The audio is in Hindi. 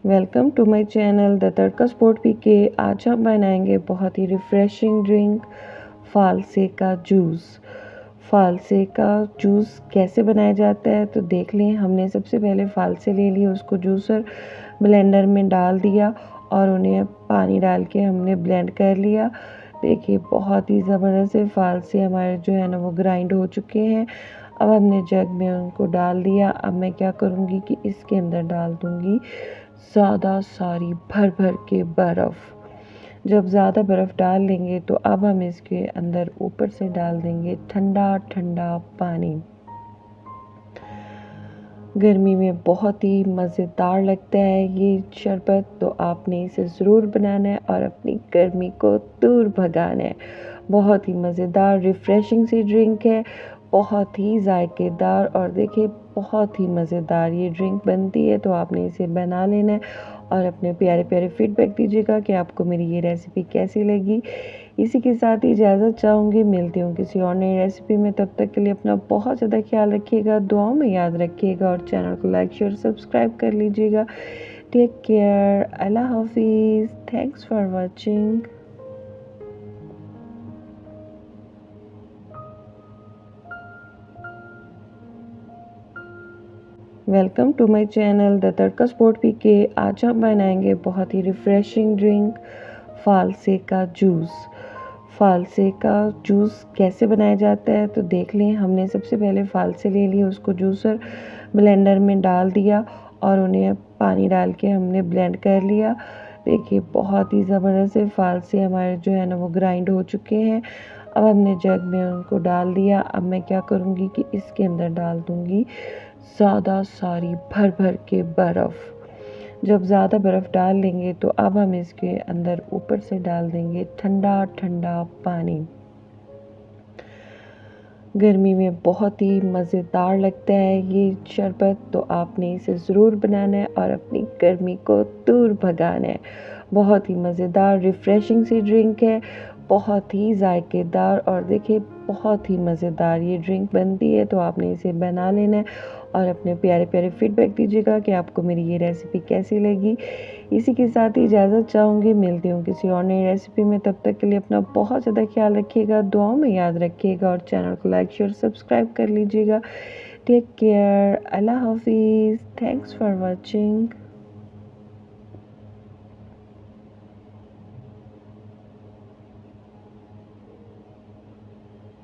Welcome to my channel the Tadka sport PK. आज हम बनाएंगे बहुत ही रिफ़्रेशिंग ड्रिंक फालसे का जूस। फालसे का जूस कैसे बनाया जाता है तो देख लें। हमने सबसे पहले फालसे ले लिए, उसको जूसर ब्लेंडर में डाल दिया और उन्हें पानी डाल के हमने ब्लेंड कर लिया। देखिए बहुत ही ज़बरदस्त से फालसे हमारे जो है ना वो ग्राइंड हो चुके हैं। अब हमने जग में उनको डाल दिया। अब मैं क्या करूँगी कि इसके अंदर डाल दूँगी ज़्यादा सारी भर भर के बर्फ़। जब ज़्यादा बर्फ़ डाल लेंगे तो अब हम इसके अंदर ऊपर से डाल देंगे ठंडा ठंडा पानी। गर्मी में बहुत ही मज़ेदार लगता है ये शरबत, तो आपने इसे ज़रूर बनाना है और अपनी गर्मी को दूर भगाना है। बहुत ही मज़ेदार रिफ़्रेशिंग सी ड्रिंक है, बहुत ही जायकेदार और देखिए बहुत ही मज़ेदार ये ड्रिंक बनती है। तो आपने इसे बना लेना है और अपने प्यारे प्यारे फीडबैक दीजिएगा कि आपको मेरी ये रेसिपी कैसी लगी। इसी के साथ ही इजाज़त चाहूँगी, मिलती हूँ किसी और नई रेसिपी में। तब तक के लिए अपना बहुत ज़्यादा ख्याल रखिएगा, दुआओं में याद रखिएगा और चैनल को लाइक शेयर सब्सक्राइब कर लीजिएगा। टेक केयर, अल्लाह हाफिज़, thanks for watching. Welcome to my channel the Tadka sport PK. आज हम बनाएंगे बहुत ही रिफ़्रेशिंग ड्रिंक फालसे का जूस। फालसे का जूस कैसे बनाया जाता है तो देख लें। हमने सबसे पहले फालसे ले लिए, उसको जूसर ब्लेंडर में डाल दिया और उन्हें पानी डाल के हमने ब्लेंड कर लिया। देखिए बहुत ही ज़बरदस्त से फालसे हमारे जो है ना वो ग्राइंड हो चुके हैं। अब हमने जग में उनको डाल दिया। अब मैं क्या करूँगी कि इसके अंदर डाल दूँगी ज़्यादा सारी भर भर के बर्फ़। जब ज़्यादा बर्फ़ डाल लेंगे तो अब हम इसके अंदर ऊपर से डाल देंगे ठंडा ठंडा पानी। गर्मी में बहुत ही मज़ेदार लगता है ये शरबत, तो आपने इसे ज़रूर बनाना है और अपनी गर्मी को दूर भगाना है। बहुत ही मज़ेदार रिफ़्रेशिंग सी ड्रिंक है, बहुत ही जायकेदार और देखिए बहुत ही मज़ेदार ये ड्रिंक बनती है। तो आपने इसे बना लेना है और अपने प्यारे प्यारे फीडबैक दीजिएगा कि आपको मेरी ये रेसिपी कैसी लगी। इसी के साथ ही इजाज़त चाहूँगी, मिलती हूँ किसी और नई रेसिपी में। तब तक के लिए अपना बहुत ज़्यादा ख्याल रखिएगा, दुआओं में याद रखिएगा और चैनल को लाइक शेयर सब्सक्राइब कर लीजिएगा। टेक केयर, अल्लाह हाफिज़, थैंक्स फॉर वॉचिंग।